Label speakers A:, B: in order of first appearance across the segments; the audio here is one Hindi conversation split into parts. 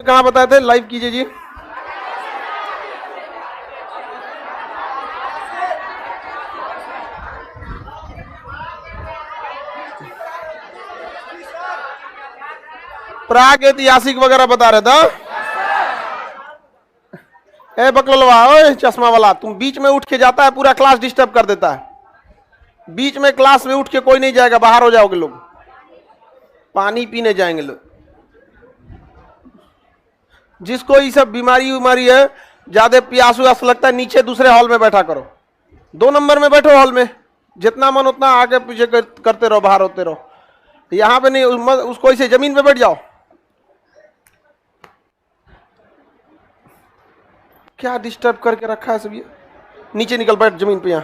A: कहाँ बताए थे? लाइव कीजिए जी। प्राग ऐतिहासिक वगैरह बता रहे था। ए बकलवा, ओए चश्मा वाला, तुम बीच में उठ के जाता है, पूरा क्लास डिस्टर्ब कर देता है। बीच में क्लास में उठ के कोई नहीं जाएगा, बाहर हो जाओगे लोग, पानी पीने जाएंगे लोग। जिसको ये सब बीमारी उमारी है, ज्यादा प्यास व्यास लगता है, नीचे दूसरे हॉल में बैठा करो, 2 नंबर में बैठो हॉल में, जितना मन उतना आगे पीछे करते रहो, बाहर होते रहो। यहां पे नहीं, उसको ऐसे जमीन पे बैठ जाओ। क्या डिस्टर्ब करके रखा है सब ये। नीचे निकल, बैठ जमीन पे। यहां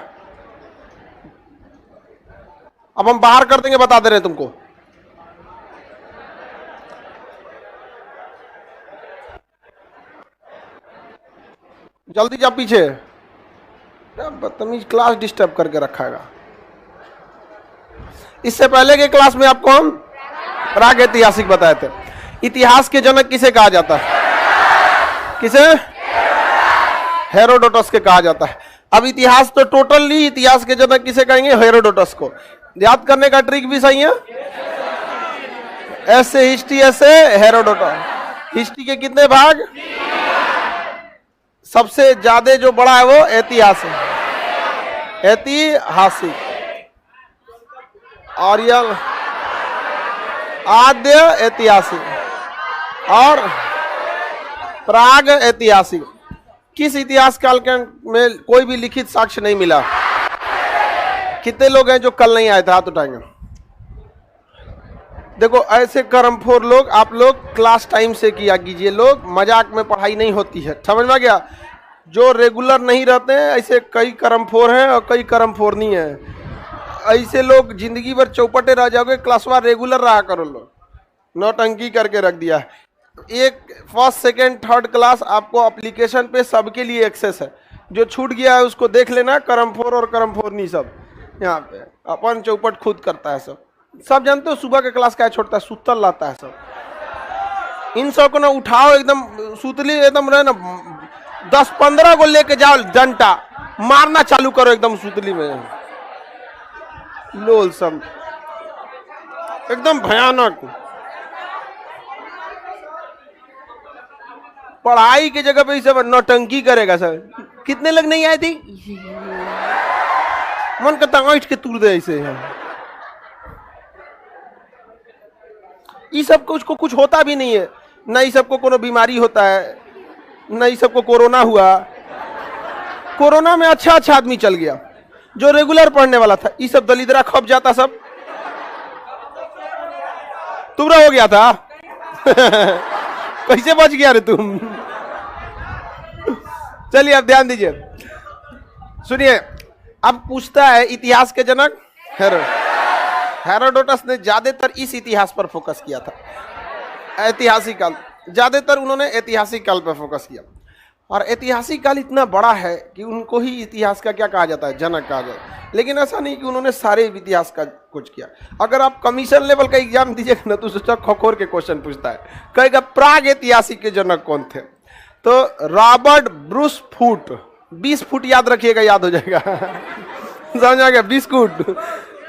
A: अब हम बाहर कर देंगे, बता दे रहे हैं तुमको। जल्दी जा पीछे, बदतमीज क्लास डिस्टर्ब करके रखाएगा। इससे पहले के क्लास में आपको हम प्राग ऐतिहासिक बताए थे। इतिहास के जनक किसे कहा जाता है? किसे? हेरोडोटस के कहा जाता है। अब इतिहास तो टोटली, इतिहास के जनक किसे कहेंगे? हेरोडोटस को। याद करने का ट्रिक भी सही है, ऐसे हिस्ट्री, ऐसे हेरोडोटस। हिस्ट्री के कितने भाग? सबसे ज्यादा जो बड़ा है वो ऐतिहासिक, ऐतिहासिक। और यह आद्य ऐतिहासिक और प्राग ऐतिहासिक। किस इतिहास काल के में कोई भी लिखित साक्ष्य नहीं मिला? कितने लोग हैं जो कल नहीं आए थे? हाथ उठाएंगे। देखो ऐसे कर्मखोर लोग, आप लोग क्लास टाइम से किया कीजिए, लोग मजाक में पढ़ाई नहीं होती है, समझ में आ गया? जो रेगुलर नहीं रहते हैं, ऐसे कई कर्मखोर हैं और कई कर्मखोर नहीं है। ऐसे लोग जिंदगी भर चौपटे रह जाओगे, क्लासवा रेगुलर रहा करो। लोग नौटंकी करके रख दिया है। एक फर्स्ट सेकेंड थर्ड क्लास आपको एप्लीकेशन पे सबके लिए एक्सेस है, जो छूट गया है उसको देख लेना। कर्मखोर और कर्मखोरनी सब यहाँ पे अपन चौपट खुद करता है। सब जानते हो सुबह के क्लास क्या छोड़ता है? सुतल लाता है सब। इन सब को ना उठाओ, एकदम सुतली एकदम रहे ना, 10-15 को लेके जाओ, डंटा मारना चालू करो एकदम सुतली में। लोल सब एकदम भयानक। पढ़ाई की जगह पे सब नौटंकी करेगा सर। कितने लोग नहीं आए थे? मन करता ऐठ के तूड़ दे ऐसे। ये सब को कुछ होता भी नहीं है, न ये सबको कोनो बीमारी होता है, न ये सबको कोरोना हुआ। कोरोना में अच्छा आदमी चल गया जो रेगुलर पढ़ने वाला था। ये सब दलिद्रा खप जाता, सब तुमरा हो गया था। कैसे बच गया रे तुम? चलिए अब ध्यान दीजिए, सुनिए। अब पूछता है इतिहास के जनक हेरोडोटस ने ज्यादातर इस इतिहास पर फोकस किया था, ऐतिहासिक काल। ज्यादातर उन्होंने ऐतिहासिक काल पर फोकस किया। और ऐतिहासिक काल इतना बड़ा है कि उनको ही इतिहास का क्या कहा जाता है? जनक कहा जाता है। लेकिन ऐसा नहीं कि उन्होंने सारे इतिहास का कुछ किया। अगर आप कमीशन लेवल का एग्जाम दीजिएगा ना, तो सोचा खोखोर के क्वेश्चन पूछता है, कहेगा प्राग ऐतिहासिक के जनक कौन थे? तो रॉबर्ट ब्रूस फूट। 20 फुट याद रखिएगा, याद हो जाएगा। समझ आ गया?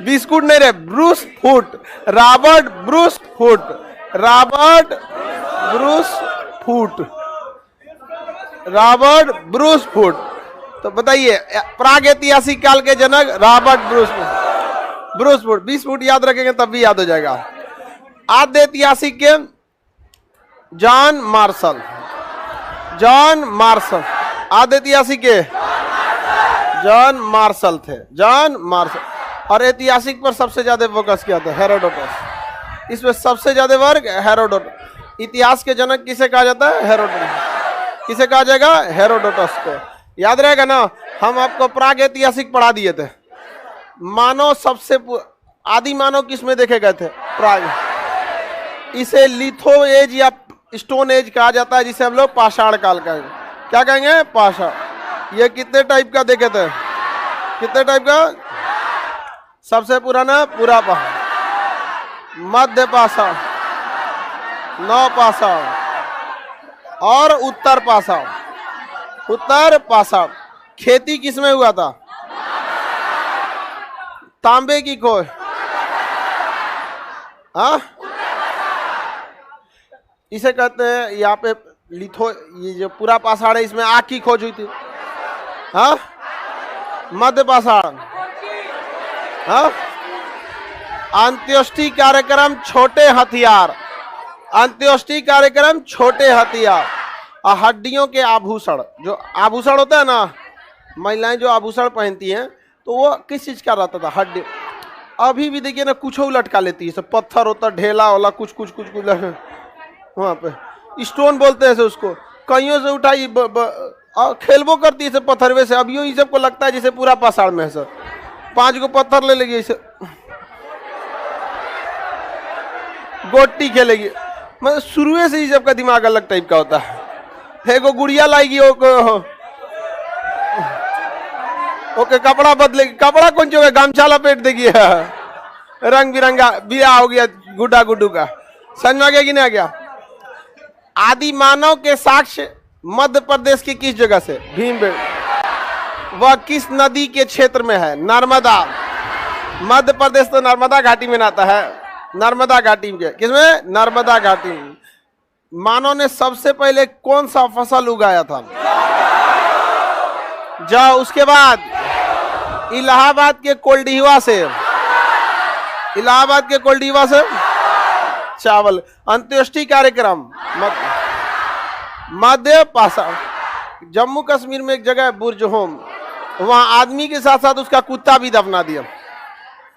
A: बिस्कुट नहीं रे, Bruce Foote. Robert Bruce Foote, Robert Bruce Foote, Robert Bruce Foote. तो बताइए प्राग ऐतिहासिक काल के जनक रॉबर्ट ब्रूस फूट। 20 फुट याद रखेंगे तब भी याद हो जाएगा। आद्य ऐतिहासिक के जॉन मार्शल। आद्य ऐतिहासिक के जॉन मार्शल थे, जॉन मार्शल। और ऐतिहासिक पर सबसे ज्यादा फोकस किया था हेरोडोटस। इसमें सबसे ज्यादा वर्ग हेरोडोटस। इतिहास के जनक किसे कहा जाता है? हेरोडोटस। किसे कहा जाएगा? हेरोडोटस को। याद रहेगा ना, हम आपको प्राग ऐतिहासिक पढ़ा दिए थे। मानव सबसे आदि मानव किस में देखे गए थे? प्राग। इसे लिथो एज या स्टोन एज कहा जाता है, जिसे हम लोग पाषाण काल कहेंगे। क्या कहेंगे? पाषाण। ये कितने टाइप का देखे थे? कितने टाइप का? सबसे पुराना पूरा पाषाण, मध्य पाषाण, नव पाषाण, और उत्तर पाषाण, उत्तर पाषाण। खेती किसमें हुआ था? तांबे की खोज, हाँ, इसे कहते हैं यहाँ पे लिथो, ये जो पूरा पाषाण है इसमें आग की खोज हुई थी, हाँ, मध्य पाषाण, हाँ, अंत्येष्टि कार्यक्रम छोटे हथियार, अंत्येष्टि कार्यक्रम छोटे हथियार। और हड्डियों के आभूषण, जो आभूषण होता है ना, महिलाएं जो आभूषण पहनती हैं तो वो किस चीज का रहता था? हड्डी। अभी भी देखिए ना, कुछ लटका लेती है, सब पत्थर होता, ढेला वाला कुछ कुछ कुछ कुछ वहां पे स्टोन बोलते हैं उसको, कईयों से उठाई खेलबो करती है सब पत्थरवे से। अभी ये सबको लगता है जैसे पूरा पाषाण में है सर, 5 को पत्थर ले लेगी इसे, गोटी खेलेगी। मतलब शुरू से ही सबका दिमाग अलग टाइप का होता है। एगो गुड़िया लाएगी, ओके कपड़ा बदलेगी, कपड़ा कौन चोगे, गमछा लपेट देगी, रंग बिरंगा बिया हो गया गुड्डा गुड्डू का। समझ में आ गया कि नहीं आ गया? आदि मानव के साक्ष्य मध्य प्रदेश की किस जगह से? भीमबेटका। वह किस नदी के क्षेत्र में है? नर्मदा। मध्य प्रदेश तो नर्मदा घाटी में आता है, नर्मदा घाटी में। किसमें? नर्मदा घाटी में। मानव ने सबसे पहले कौन सा फसल उगाया था? जाओ। उसके बाद इलाहाबाद के कोल्डीवा से, इलाहाबाद के कोल्डीवा से चावल। अंत्येष्टि कार्यक्रम मध्य पाषाण। जम्मू कश्मीर में एक जगह है बुर्ज होम, वहां आदमी के साथ साथ उसका कुत्ता भी दफना दिया।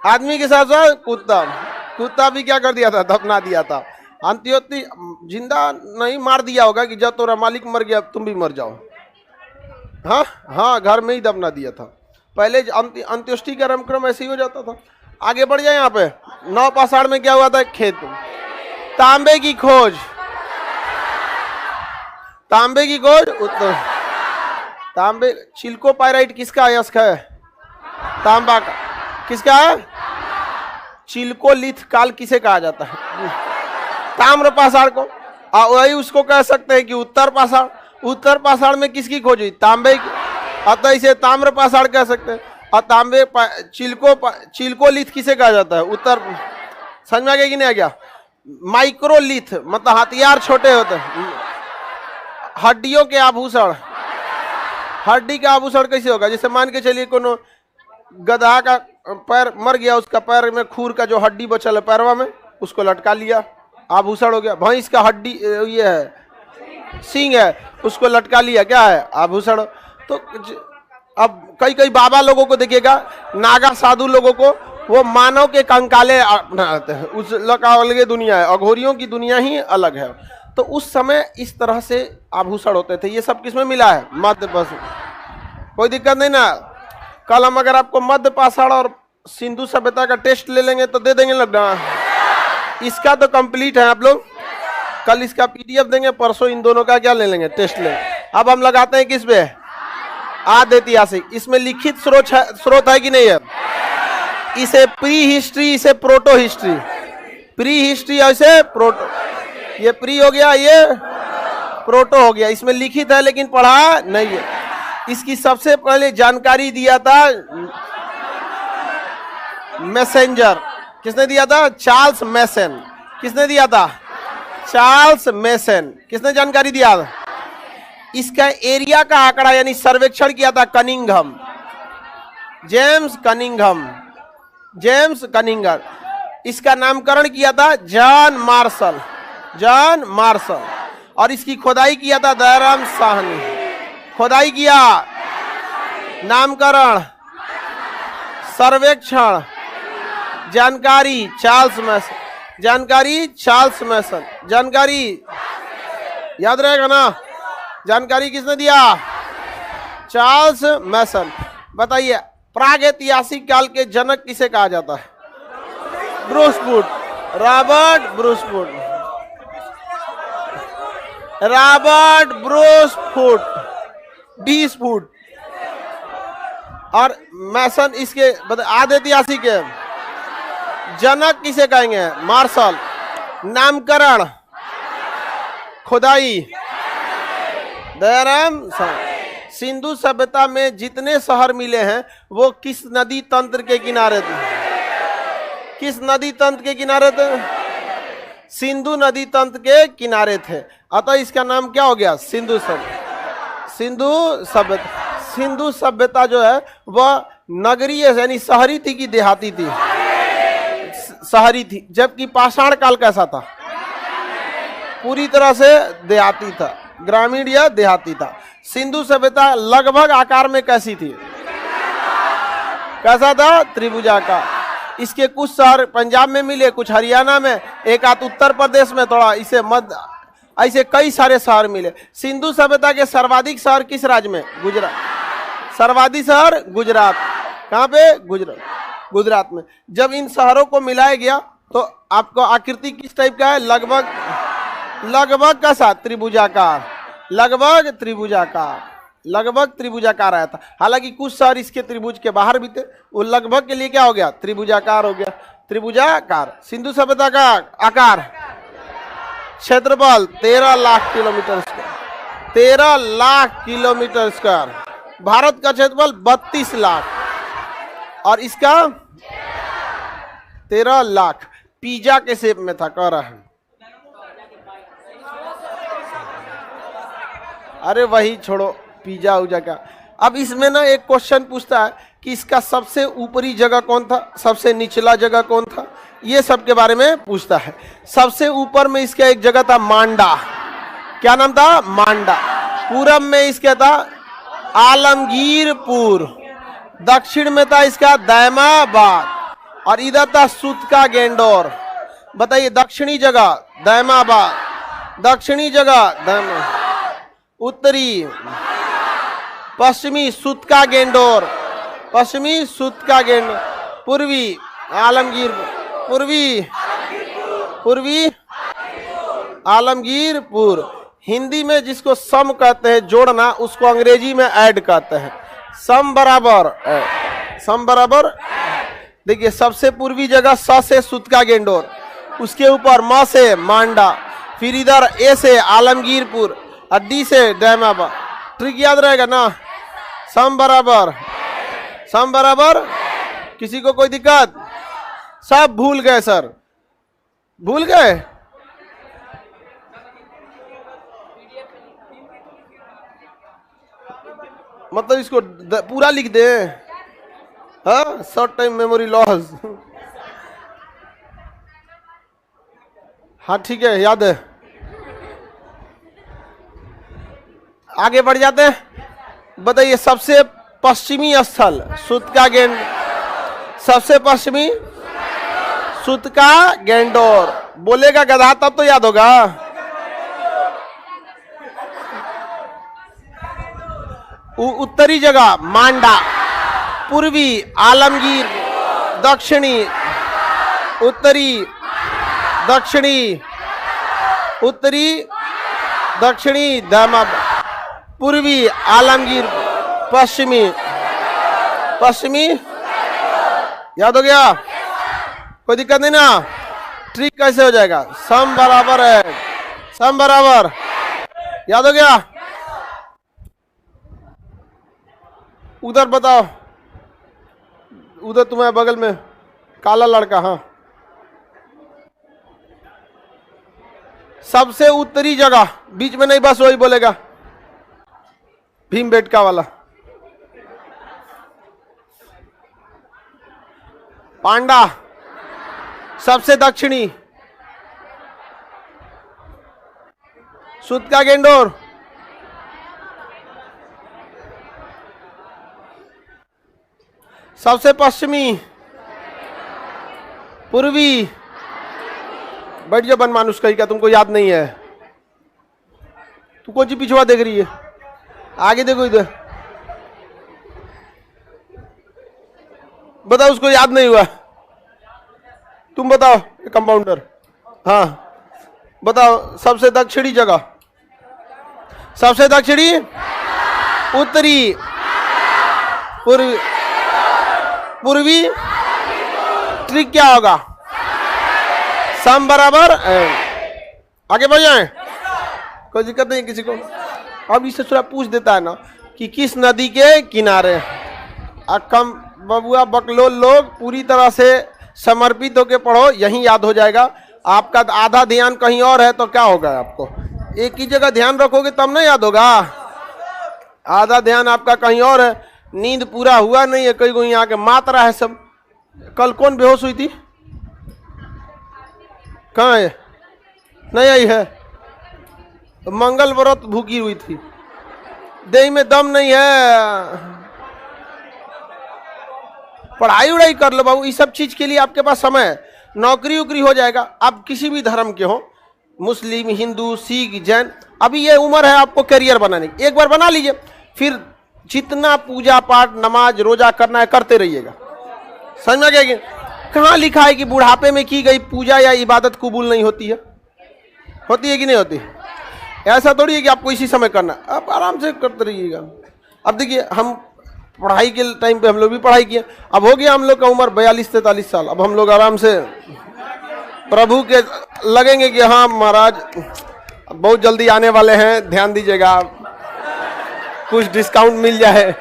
A: आदमी के साथ साथ कुत्ता, कुत्ता भी क्या कर दिया था? दफना दिया था। अंत्योष्टि जिंदा नहीं मार दिया होगा कि जब तोरा मालिक मर गया तुम भी मर जाओ। हाँ हाँ, घर में ही दफना दिया था। पहले अंत्योष्टि का कार्यक्रम ऐसे ही हो जाता था। आगे बढ़ जाए। यहाँ पे 9 पाषाण में क्या हुआ था? खेत, तांबे की खोज, तांबे की खोज। उत्तर तांबे, चिल्कोपाइराइट किसका अयस्क है? तांबा का। किसका है? चिल्कोलिथ काल किसे कहा जाता है? ताम्र पाषाण को। वही उसको कह सकते हैं कि उत्तर पाषाण। उत्तर पाषाण में किसकी खोज हुई? तांबे की, अतः इसे ताम्र पाषाण कह सकते हैं। और तांबे चिल्कोलिथ किसे कहा जाता है? उत्तर। समझ में आ गया कि नहीं आ गया? माइक्रोलिथ मतलब हथियार छोटे होते हैं। हड्डियों के आभूषण, हड्डी का आभूषण कैसे होगा? जैसे मान के चलिए कोनो गधा का पैर मर गया, उसका पैर में खूर का जो हड्डी बचल है पैरवा में, उसको लटका लिया, आभूषण हो गया। भैंस का हड्डी ये है, सींग है, उसको लटका लिया, क्या है? आभूषण। तो अब कई कई बाबा लोगों को देखिएगा, नागा साधु लोगों को, वो मानव के कंकाले बनाते हैं। उस लगा अलग दुनिया है, अघोरियों की दुनिया ही अलग है। तो उस समय इस तरह से आभूषण होते थे। ये सब किसमें मिला है? मध्य पाषाण। कोई दिक्कत नहीं ना। कल हम अगर आपको मध्य पाषाण और सिंधु सभ्यता का टेस्ट ले लेंगे तो दे देंगे लगना। इसका तो कंप्लीट है आप लोग, कल इसका पीडीएफ देंगे, परसों इन दोनों का क्या ले लेंगे? टेस्ट लेंगे। अब हम लगाते हैं किस पे? आदि ऐतिहासिक। इसमें लिखित स्रोत है कि नहीं है? इसे प्री हिस्ट्री, इसे प्रोटो हिस्ट्री। प्री हिस्ट्री ऐसे प्रोटो, ये प्री हो गया, ये प्रोटो हो गया। इसमें लिखित है लेकिन पढ़ा नहीं है। इसकी सबसे पहले जानकारी दिया था मैसेंजर। किसने दिया था? चार्ल्स मैसन। किसने दिया था? चार्ल्स मैसन। किसने जानकारी दिया था? इसका एरिया का आंकड़ा यानी सर्वेक्षण किया था Cunningham, James Cunningham, James Cunningham. इसका नामकरण किया था जॉन मार्शल, जॉन मार्शल। और इसकी खुदाई किया था दयाराम साहनी। खुदाई किया, नामकरण, सर्वेक्षण, जानकारी चार्ल्स मैसन, जानकारी चार्ल्स मैसन। जानकारी याद रहेगा ना? जानकारी किसने दिया? चार्ल्स मैसन। बताइए, प्राग ऐतिहासिक काल के जनक किसे कहा जाता है? Bruce Foote, Robert Bruce Foote, Robert Bruce Foote, 20 foot. और मैसन इसके आदि ऐतिहासिक है। जनक किसे कहेंगे? मार्शल। नामकरण, खुदाई, दयाराम सिंधु सभ्यता में जितने शहर मिले हैं वो किस नदी तंत्र के किनारे थे? किस नदी तंत्र के किनारे थे? सिंधु नदी तंत्र के किनारे थे। अतः इसका नाम क्या हो गया? सिंधु सभ्यता। सिंधु सभ्यता, सिंधु सभ्यता जो है वह नगरीय यानी शहरी थी कि देहाती थी? शहरी थी। जबकि पाषाण काल कैसा था? पूरी तरह से देहाती था, ग्रामीण या देहाती था। सिंधु सभ्यता लगभग आकार में कैसी थी? कैसा था? त्रिभुजाकार। इसके कुछ शहर पंजाब में मिले, कुछ हरियाणा में, एक आध उत्तर प्रदेश में, थोड़ा इसे मध्य, ऐसे कई सारे शहर मिले। सिंधु सभ्यता के सर्वाधिक शहर किस राज्य में? गुजरात। सर्वाधिक शहर गुजरात। कहाँ पे? गुजरात, गुजरात में। जब इन शहरों को मिलाया गया तो आपको आकृति किस टाइप का है? लगभग लगभग कैसा? त्रिभुजाकार। लगभग त्रिभुजाकार, लगभग त्रिभुजाकार आया था। हालांकि कुछ शहर इसके त्रिभुज के बाहर भी थे, वो लगभग के लिए क्या हो गया? त्रिभुजाकार हो गया। त्रिभुजाकार। सिंधु सभ्यता का आकार, क्षेत्रफल 13 lakh kilometre square. 13 lakh kilometre square. Bharat का क्षेत्रफल 32 लाख और इसका 13 लाख। पिज्जा के शेप में था, कह रहा है। अरे वही छोड़ो, पिज्जा उजा का। अब इसमें ना एक क्वेश्चन पूछता है कि इसका सबसे ऊपरी जगह कौन था, सबसे निचला जगह कौन था, ये सब के बारे में पूछता है। सबसे ऊपर में इसका एक जगह था मांडा। क्या नाम था? मांडा। पूरब में इसका था आलमगीरपुर। दक्षिण में था इसका दैमाबाद और इधर था सुतका गेंडोर। बताइए दक्षिणी जगह दैमाबाद, दक्षिणी जगह दैमा, उत्तरी पश्चिमी सुतका गेंडोर, पश्चिमी सुतका गेंडोर, पूर्वी आलमगीर, पूर्वी आलमगीरपुर। हिंदी में जिसको सम कहते हैं, जोड़ना, उसको अंग्रेजी में ऐड कहते हैं। सम बराबर, सम बराबर। देखिए सबसे पूर्वी जगह स से सुतका गेंडोर, उसके ऊपर म से मांडा, फिर इधर ए से आलमगीरपुर और डी से दैमाबाद। ट्रिक याद रहेगा ना? सम बराबर, सम बराबर। किसी को कोई दिक्कत? सब भूल गए सर? भूल गए? मतलब इसको पूरा लिख दे? हाँ, शॉर्ट टाइम मेमोरी लॉस। हाँ ठीक है, याद है। आगे बढ़ जाते हैं। बताइए सबसे पश्चिमी स्थल सुतका गेंड, सबसे पश्चिमी सुतका गेंडोर। बोलेगा गधा तब तो याद होगा। उत्तरी जगह मांडा, पूर्वी आलमगीर, दक्षिणी उत्तरी, दक्षिणी उत्तरी, दक्षिणी दैमाबाद, पूर्वी आलमगीर, पश्चिमी, पश्चिमी। याद हो गया? कोई दिक्कत नहीं ना? ट्रिक कैसे हो जाएगा? सम बराबर है, सम बराबर। याद हो गया? उधर बताओ, उधर तुम्हारे बगल में काला लड़का। हाँ, सबसे उत्तरी जगह, बीच में नहीं, बस वही बोलेगा। भीमबेटका वाला। पांडा। सबसे दक्षिणी सुतका गेंडोर। सबसे पश्चिमी पूर्वी। बैठ जाओ बन मानुष कहीं का, तुमको याद नहीं है? तू कौन सी पिछवा देख रही है? आगे देखो इधर। बताओ, उसको याद नहीं हुआ? तुम बताओ कंपाउंडर। हाँ बताओ, सबसे दक्षिणी जगह, सबसे दक्षिणी, उत्तरी, पूर्वी, पूर्वी। ट्रिक क्या होगा? सम बराबर। आगे बढ़ जाए, कोई दिक्कत नहीं किसी को? अब इससे थोड़ा पूछ देता है ना कि किस नदी के किनारे। कम बबुआ बकलोल लोग पूरी तरह से समर्पित होकर पढ़ो, यहीं याद हो जाएगा। आपका आधा ध्यान कहीं और है तो क्या होगा, आपको एक ही जगह ध्यान रखोगे तब ना याद होगा। आधा ध्यान आपका कहीं और है, नींद पूरा हुआ नहीं है, कहीं कोई यहाँ के मात्रा है सब। कल कौन बेहोश हुई थी, कहाँ है, नहीं आई है। मंगल व्रत भूखी हुई थी, देह में दम नहीं है। पढ़ाई उड़ाई कर लो बाबू, इस सब चीज के लिए आपके पास समय है। नौकरी उकरी हो जाएगा, आप किसी भी धर्म के हो, मुस्लिम, हिंदू, सिख, जैन। अभी ये उम्र है आपको करियर बनाने की, एक बार बना लीजिए, फिर जितना पूजा पाठ नमाज रोजा करना है करते रहिएगा। समझ में गया? कहाँ लिखा है कि बुढ़ापे में की गई पूजा या इबादत कबूल नहीं होती है? होती है कि नहीं होती? ऐसा थोड़ी है कि आपको इसी समय करना, आप आराम से करते रहिएगा। अब देखिए, हम पढ़ाई के टाइम पे हम लोग भी पढ़ाई किए, अब हो गया हम लोग का उम्र 42-43 साल, अब हम लोग आराम से प्रभु के लगेंगे कि हाँ महाराज बहुत जल्दी आने वाले हैं, ध्यान दीजिएगा, कुछ डिस्काउंट मिल जाए।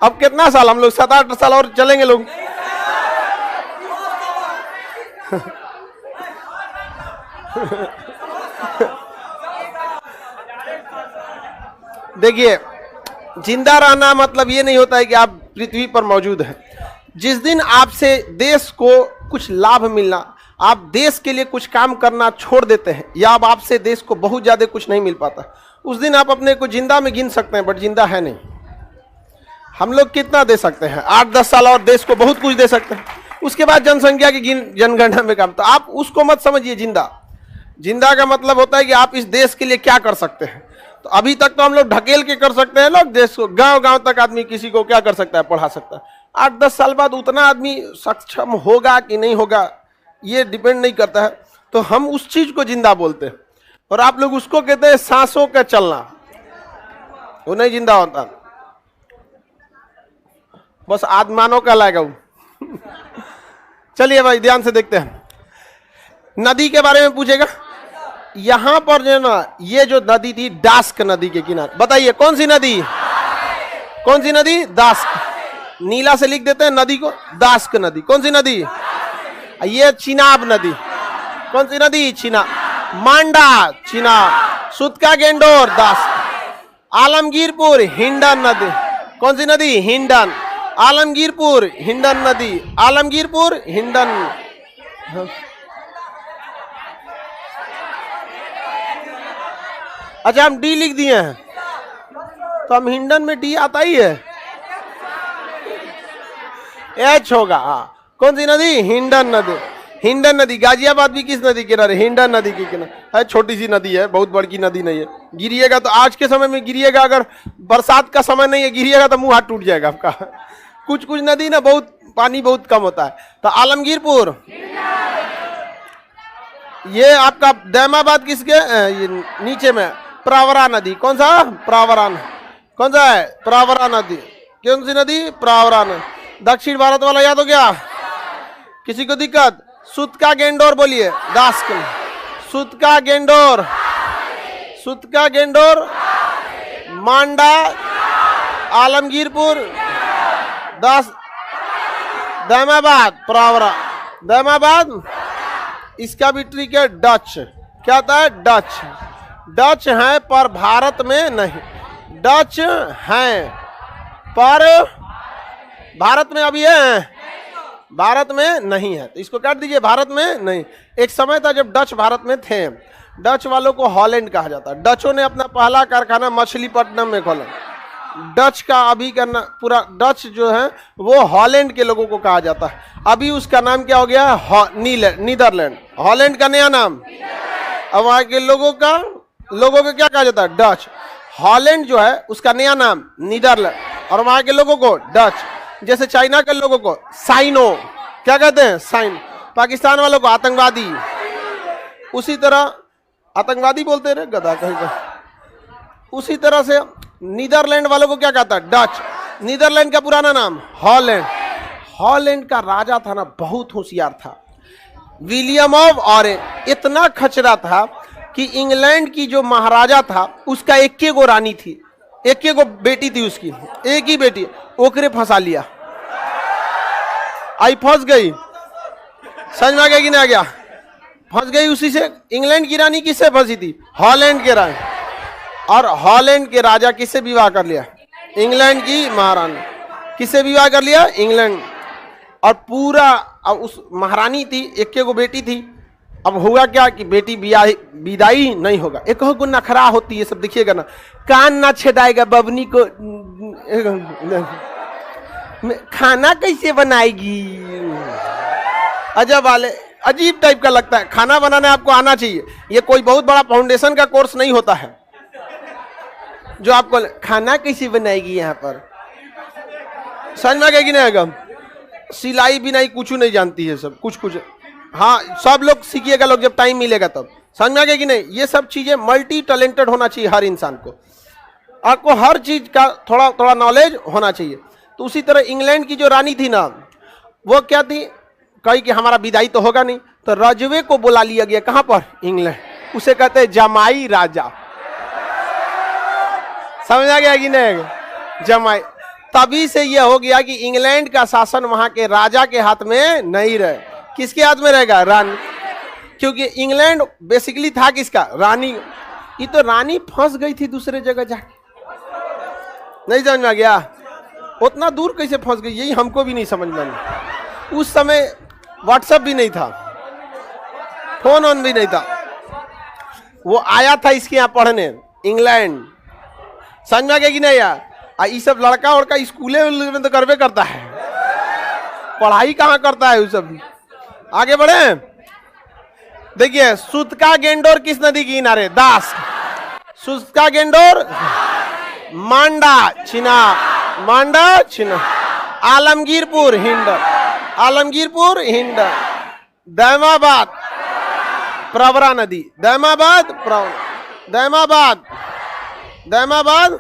A: अब कितना साल हम लोग, 7-8 साल और चलेंगे लोग। देखिए, जिंदा रहना मतलब ये नहीं होता है कि आप पृथ्वी पर मौजूद हैं। जिस दिन आपसे देश को कुछ लाभ मिलना, आप देश के लिए कुछ काम करना छोड़ देते हैं, या अब आपसे देश को बहुत ज्यादा कुछ नहीं मिल पाता, उस दिन आप अपने को जिंदा में गिन सकते हैं, बट जिंदा है नहीं। हम लोग कितना दे सकते हैं? 8-10 साल और देश को बहुत कुछ दे सकते हैं, उसके बाद जनसंख्या की जनगणना में काम। तो आप उसको मत समझिए जिंदा। जिंदा का मतलब होता है कि आप इस देश के लिए क्या कर सकते हैं। तो अभी तक तो हम लोग ढकेल के कर सकते हैं लोग देश को, गांव गांव तक आदमी किसी को क्या कर सकता है, पढ़ा सकता है। 8-10 साल बाद उतना आदमी सक्षम होगा कि नहीं होगा ये डिपेंड नहीं करता है। तो हम उस चीज को जिंदा बोलते हैं, और आप लोग उसको कहते हैं सांसों का चलना, वो नहीं जिंदा होता, बस आत्मानों का लाएगा वो। चलिए भाई ध्यान से देखते हैं, नदी के बारे में पूछेगा। यहां पर जो ना, ये जो नदी थी दास्क नदी के किनारे, बताइए कौन सी नदी? कौन सी नदी? दास्क। नीला से लिख देते हैं नदी को, दास्क नदी। कौन सी नदी? ये चिनाब नदी। कौन सी नदी? चिनाब। मांडा चिनाब, सुतका गेंडोर दास्क। आलमगीरपुर हिंडन नदी। कौन सी नदी? हिंडन। आलमगीरपुर हिंडन नदी, आलमगीरपुर हिंडन। अच्छा, हम डी लिख दिए हैं तो हम हिंडन में डी आता ही है, एच होगा। कौन सी नदी? हिंडन नदी। हिंडन नदी गाजियाबाद भी किस नदी के किनारे? हिंडन नदी के किनारे है। छोटी सी नदी है, बहुत बड़ी नदी नहीं है। गिरिएगा तो आज के समय में गिरिएगा, अगर बरसात का समय नहीं है गिरिएगा तो मुंह हाथ टूट जाएगा आपका। कुछ कुछ नदी ना बहुत पानी बहुत कम होता है। तो आलमगीरपुर, ये आपका दैमाबाद किसके ये नीचे में? प्रावरा नदी। कौन सा? प्रावरा। कौन सा है? प्रावरा नदी। कौन सी नदी? प्रावरा नदी। दक्षिण भारत वाला याद हो गया? किसी को दिक्कत? सुतका गेंडोर बोलिए, दास्क। सुतका गेंडोर, सुतका गेंडोर, मांडा, आलमगीरपुर, दैमाबाद, प्रावरा, दैमाबाद। इसका भी ट्रिक है डच। क्या होता है? डच। डच है पर भारत में नहीं। डच हैं पर भारत में अभी है, भारत में नहीं है, तो इसको काट दीजिए, भारत में नहीं। एक समय था जब डच भारत में थे, डच वालों को हॉलैंड कहा जाता है। डचों ने अपना पहला कारखाना मछलीपट्टनम में खोला। डच का अभी का पूरा डच जो है वो हॉलैंड के लोगों को कहा जाता है। अभी उसका नाम क्या हो गया? नीदरलैंड। हॉलैंड का नया नाम। अब वहां के लोगों को क्या कहा जाता है? डच। हॉलैंड जो है उसका नया नाम नीदरलैंड, और वहां के लोगों को डच। जैसे चाइना के लोगों को साइनो, क्या कहते हैं? साइन। पाकिस्तान वालों को आतंकवादी। उसी तरह आतंकवादी बोलते रहे गधा कहीं का। उसी तरह से नीदरलैंड वालों को क्या कहता है? डच। नीदरलैंड का पुराना नाम हॉलैंड। हॉलैंड का राजा था ना, बहुत होशियार था, विलियम ऑफ ऑरेंज। इतना खचरा था कि इंग्लैंड की जो महाराजा था उसका एक गो रानी थी, एक गो बेटी थी उसकी, एक ही बेटी, ओकरे फंसा लिया। आई फंस गई, समझ में आ गया कि नहीं आ गया? फंस गई उसी से। इंग्लैंड की रानी किससे फंसी थी? हॉलैंड के रानी। और हॉलैंड के राजा किससे विवाह कर लिया? इंग्लैंड की महारानी। किससे विवाह कर लिया? इंग्लैंड। और पूरा, अब उस महारानी थी, एक गो बेटी थी। अब हुआ क्या कि बेटी विदाई नहीं होगा, एक गो नखरा होती है, सब देखिएगा ना, कान ना छेदाएगा बबनी को, खाना कैसे बनाएगी, अजब वाले, अजीब टाइप का लगता है। खाना बनाने आपको आना चाहिए, ये कोई बहुत बड़ा फाउंडेशन का कोर्स नहीं होता है जो आपको खाना कैसे बनाएगी यहाँ पर। समझ में आ गया कि नहीं आएगा? सिलाई बिनाई कुछ नहीं जानती है, सब कुछ कुछ, हाँ सब लोग सीखिएगा लोग जब टाइम मिलेगा तब। समझ में आ गया कि नहीं? ये सब चीजें मल्टी टैलेंटेड होना चाहिए हर इंसान को, आपको हर चीज का थोड़ा थोड़ा नॉलेज होना चाहिए। तो उसी तरह इंग्लैंड की जो रानी थी ना, वो क्या थी, कही कि हमारा विदाई तो होगा नहीं, तो रजवे को बुला लिया गया। कहां पर? इंग्लैंड। उसे कहते हैं जमाई राजा। समझ आ गया कि नहीं? जमाई। तभी से यह हो गया कि इंग्लैंड का शासन वहां के राजा के हाथ में नहीं रहे, किसके हाथ में रहेगा? रानी। क्योंकि इंग्लैंड बेसिकली था किसका? रानी। ये तो रानी फंस गई थी दूसरे जगह जाके, नहीं समझ में आ गया? उतना दूर कैसे फंस गई, यही हमको भी नहीं समझ में आया। उस समय व्हाट्सएप भी नहीं था, फोन ऑन भी नहीं था। वो आया था इसके यहाँ पढ़ने, इंग्लैंड। समझ में आ गया कि नहीं यार? ये सब लड़का वड़का स्कूले में तो करवे करता है, पढ़ाई कहाँ करता है वो सब। आगे बढ़े, देखिए सुतका गेंडोर किस नदी के किनारे? दास। सुतका गेंडोर मांडा छिना, मांडा छिना, आलमगीरपुर हिंडर, आलमगीरपुर हिंडर, दैमाबाद प्रवरा नदी, दैमाबाद प्रवरा, दैमाबाद, दैमाबाद,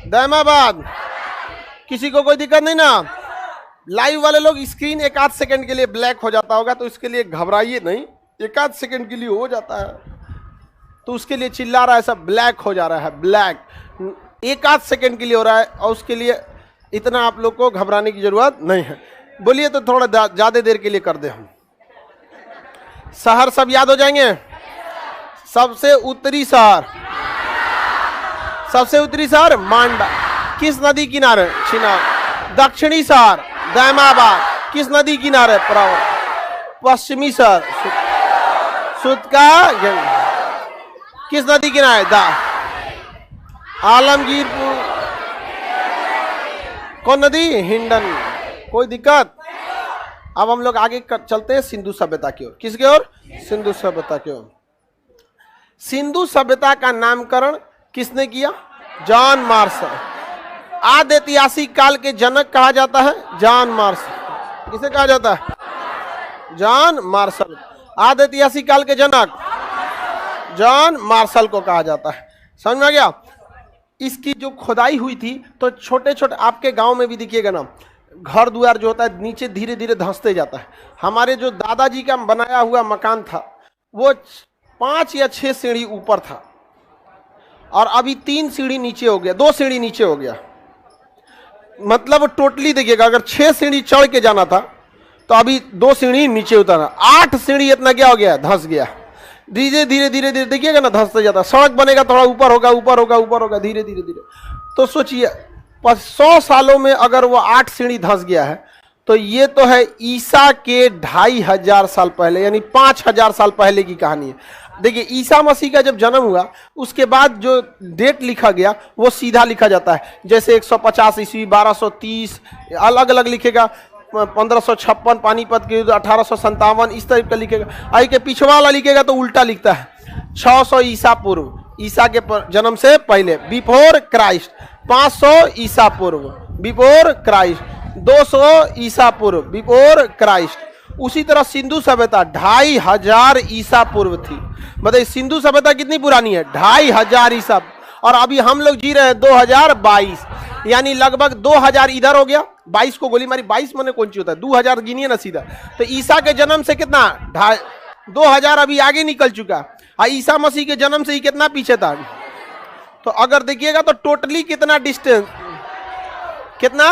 A: दैमाबाद। किसी को कोई दिक्कत नहीं ना? लाइव वाले लोग स्क्रीन एक आध सेकंड के लिए ब्लैक हो जाता होगा, तो इसके लिए घबराइए नहीं, एक आध सेकंड के लिए हो जाता है, तो उसके लिए चिल्ला रहा है सब, ब्लैक हो जा रहा है, ब्लैक एक आध सेकंड के लिए हो रहा है, और उसके लिए इतना आप लोग को घबराने की जरूरत नहीं है। बोलिए तो थोड़ा ज्यादा देर के लिए कर दे हम। शहर सब याद हो जाएंगे? सबसे उत्तरी शहर, सबसे उत्तरी शहर मांडा, किस नदी किनारे? छिना। दक्षिणी शहर दैमाबाद, किस नदी किनारे? प्रवर। पश्चिमी शहर सुतका, किस नदी किनारे? दा। आलमगीरपुर, कौन नदी? हिंडन। कोई दिक्कत? अब हम लोग आगे चलते हैं सिंधु सभ्यता की ओर। किसकी ओर? सिंधु सभ्यता की ओर। सिंधु सभ्यता का नामकरण किसने किया? John Marshall. आद्य ऐतिहासिक काल के जनक कहा जाता है जॉन मार्शल। किसे कहा जाता है? John Marshall. आद्य ऐतिहासिक काल के जनक जॉन मार्शल को कहा जाता है। समझ में आ गया? इसकी जो खुदाई हुई थी, तो छोटे छोटे आपके गांव में भी दिखिएगा ना, घर द्वार जो होता है नीचे धीरे धीरे धंसते जाता है। हमारे जो दादाजी का बनाया हुआ मकान था वो 5 या 6 सीढ़ी ऊपर था, और अभी 3 सीढ़ी नीचे हो गया, 2 सीढ़ी नीचे हो गया। मतलब टोटली देखिएगा, अगर 6 सीढ़ी चढ़ के जाना था तो अभी 2 सीढ़ी नीचे उतरना, 8 सीढ़ी इतना क्या हो गया? धंस गया। धीरे धीरे धीरे धीरे देखिएगा ना, धंसते जाता। सड़क बनेगा, थोड़ा ऊपर होगा, ऊपर होगा, ऊपर होगा, धीरे धीरे धीरे। तो सोचिए 100 सालों में अगर वो 8 सीढ़ी धंस गया है, तो ये तो है ईसा के 2500 साल पहले, यानी 5000 साल पहले की कहानी है। देखिए ईसा मसीह का जब जन्म हुआ, उसके बाद जो डेट लिखा गया वो सीधा लिखा जाता है, जैसे 150 ईस्वी, 1230, अलग अलग लिखेगा, 1556 पानीपत के युद्ध, 1857, इस तरह का लिखेगा। आई के पीछे वाला लिखेगा तो उल्टा लिखता है, 600 ईसा पूर्व, ईसा के जन्म से पहले, बिफोर क्राइस्ट। 500 ईसा पूर्व, बिफोर क्राइस्ट। 200 ईसा पूर्व, बिफोर क्राइस्ट। उसी तरह सिंधु सभ्यता 2500 ईसा पूर्व थी। मतलब सिंधु सभ्यता कितनी पुरानी है? 2500 ईसा। और अभी हम लोग जी रहे हैं 2022, यानी लगभग 2000 इधर हो गया, 22 को गोली मारी, 22 मने कौन सी होता है? 2000 गिनिए ना सीधा। तो ईसा के जन्म से कितना? 2000 अभी आगे निकल चुका। ईसा मसीह के जन्म से ही कितना पीछे था। तो अगर देखिएगा तो टोटली कितना डिस्टेंस, कितना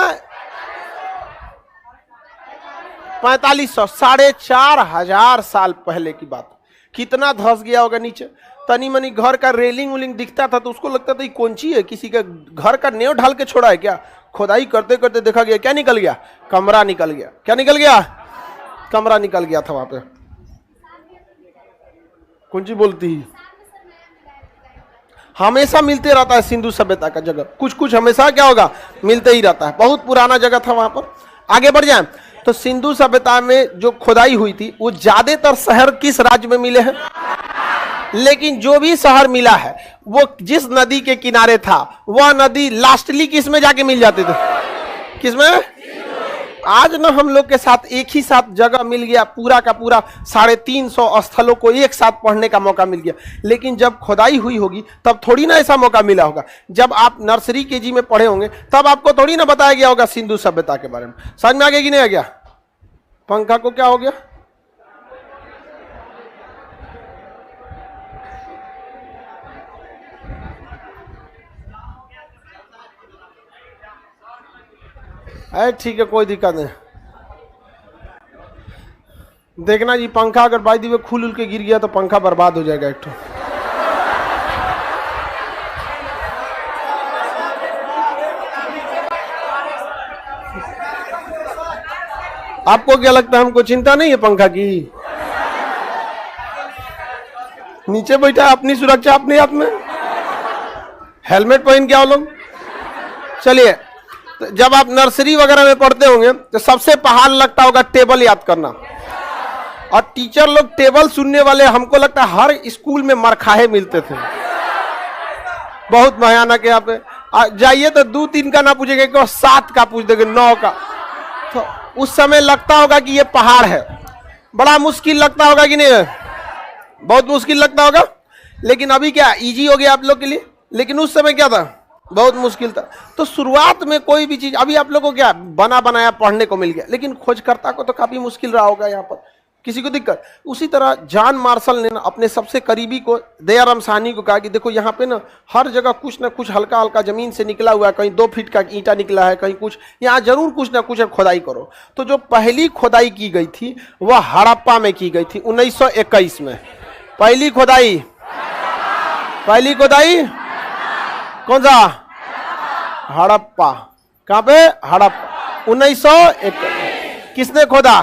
A: 4500, 4500 साल पहले की बात। कितना धंस गया होगा नीचे। तनी मनी घर का रेलिंग उलिंग दिखता था तो उसको लगता था ये कौन सी है, किसी का घर का नेव ढाल के छोड़ा है क्या। खुदाई करते करते देखा गया, क्या निकल गया, कमरा निकल गया। क्या निकल गया, कमरा निकल गया था वहां पे। कौन सी बोलती है, हमेशा मिलते रहता है सिंधु सभ्यता का जगह, कुछ कुछ हमेशा क्या होगा, मिलते ही रहता है। बहुत पुराना जगह था वहां पर। आगे बढ़ जाए तो सिंधु सभ्यता में जो खुदाई हुई थी वो ज्यादातर शहर किस राज्य में मिले हैं, लेकिन जो भी शहर मिला है वो जिस नदी के किनारे था वह नदी लास्टली किस में जाके मिल जाते थे, किसमें। आज ना हम लोग के साथ एक ही साथ जगह मिल गया, पूरा का पूरा 350 स्थलों को एक साथ पढ़ने का मौका मिल गया। लेकिन जब खुदाई हुई होगी तब थोड़ी ना ऐसा मौका मिला होगा। जब आप नर्सरी केजी में पढ़े होंगे तब आपको थोड़ी ना बताया गया होगा सिंधु सभ्यता के बारे में। समझ में आ गया कि नहीं आ गया। पंखा को क्या हो गया, अरे ठीक है कोई दिक्कत नहीं। देखना जी पंखा अगर बाई दी वे खुल उल के गिर गया तो पंखा बर्बाद हो जाएगा एक तो। आपको क्या लगता है हमको चिंता नहीं है पंखा की। नीचे बैठा है, अपनी सुरक्षा अपने हाथ में, हेलमेट पहन के आओ लोग। चलिए तो जब आप नर्सरी वगैरह में पढ़ते होंगे तो सबसे पहाड़ लगता होगा टेबल याद करना। और टीचर लोग टेबल सुनने वाले, हमको लगता है हर स्कूल में मरखाहे मिलते थे, बहुत भयानक। यहाँ पे जाइए तो 2-3 का ना पूछेगा, 7 का पूछ देंगे, 9 का। तो उस समय लगता होगा कि ये पहाड़ है, बड़ा मुश्किल लगता होगा कि नहीं, बहुत मुश्किल लगता होगा। लेकिन अभी क्या इजी हो गया आप लोग के लिए, लेकिन उस समय क्या था, बहुत मुश्किल था। तो शुरुआत में कोई भी चीज, अभी आप लोगों को क्या बना बनाया पढ़ने को मिल गया, लेकिन खोजकर्ता को तो काफी मुश्किल रहा होगा यहाँ पर, किसी को दिक्कत। उसी तरह जॉन मार्शल ने ना अपने सबसे करीबी को दयाराम साहनी को कहा कि देखो यहाँ पे ना हर जगह कुछ ना कुछ हल्का हल्का जमीन से निकला हुआ है, कहीं 2 फीट का ईंटा निकला है, कहीं कुछ, यहाँ जरूर कुछ ना कुछ खुदाई करो। तो जो पहली खुदाई की गई थी वह हड़प्पा में की गई थी 1921 में। पहली खुदाई कौन सा, हड़प्पा। कहां पे, हड़प्पा। 1921 किसने खोदा,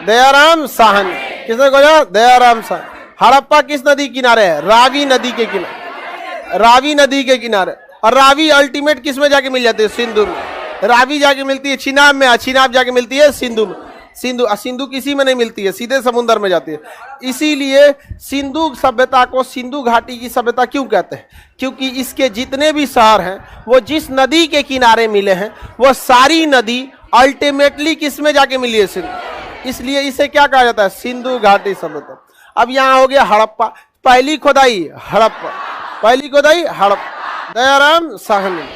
A: दयाराम साहनी। किसने खोदा, दयाराम साहनी। हड़प्पा किस नदी किनारे है, रावी नदी के किनारे, रावी नदी के किनारे। और रावी अल्टीमेट किस में जाके मिल जाती है, सिंधु में। रावी जाके मिलती है चिनाब में, चिनाब जाके मिलती है सिंधु में। सिंधु किसी में नहीं मिलती है, सीधे समुद्र में जाती है। इसीलिए सिंधु सभ्यता को सिंधु घाटी की सभ्यता क्यों कहते हैं, क्योंकि इसके जितने भी शहर हैं वो जिस नदी के किनारे मिले हैं वो सारी नदी अल्टीमेटली किस में जाके मिली है, सिंधु। इसलिए इसे क्या कहा जाता है, सिंधु घाटी सभ्यता। अब यहाँ हो गया हड़प्पा, पहली खुदाई हड़प्पा, पहली खुदाई हड़प्पा, दयाराम साहनी।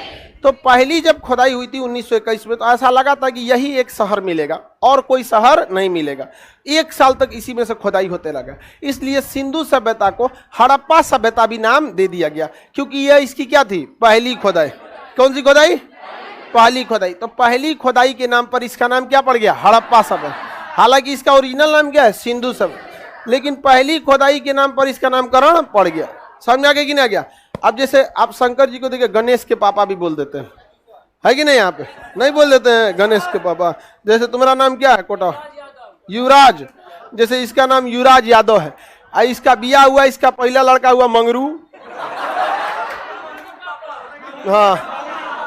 A: तो पहली जब खुदाई हुई थी 1921 में तो ऐसा लगा था कि यही एक शहर मिलेगा और कोई शहर नहीं मिलेगा। 1 साल तक इसी में से खुदाई होते लगा, इसलिए सिंधु सभ्यता को हड़प्पा सभ्यता भी नाम दे दिया गया, क्योंकि यह इसकी क्या थी, पहली खुदाई। कौन सी खुदाई, पहली खुदाई। तो पहली खुदाई के नाम पर इसका नाम क्या पड़ गया, हड़प्पा सभ्यता। हालांकि इसका ओरिजिनल नाम क्या है, सिंधु सभ्यता, लेकिन पहली खुदाई के नाम पर इसका नामकरण पड़ गया। समझ में आ गया कि नहीं आ गया। अब जैसे आप शंकर जी को देखिए गणेश के पापा भी बोल देते हैं, है कि नहीं, यहाँ पे नहीं बोल देते हैं गणेश के पापा। जैसे तुम्हारा नाम क्या है, कोटा युवराज, जैसे इसका नाम युवराज यादव है, इसका बिया हुआ, इसका पहला लड़का हुआ मंगरू, हाँ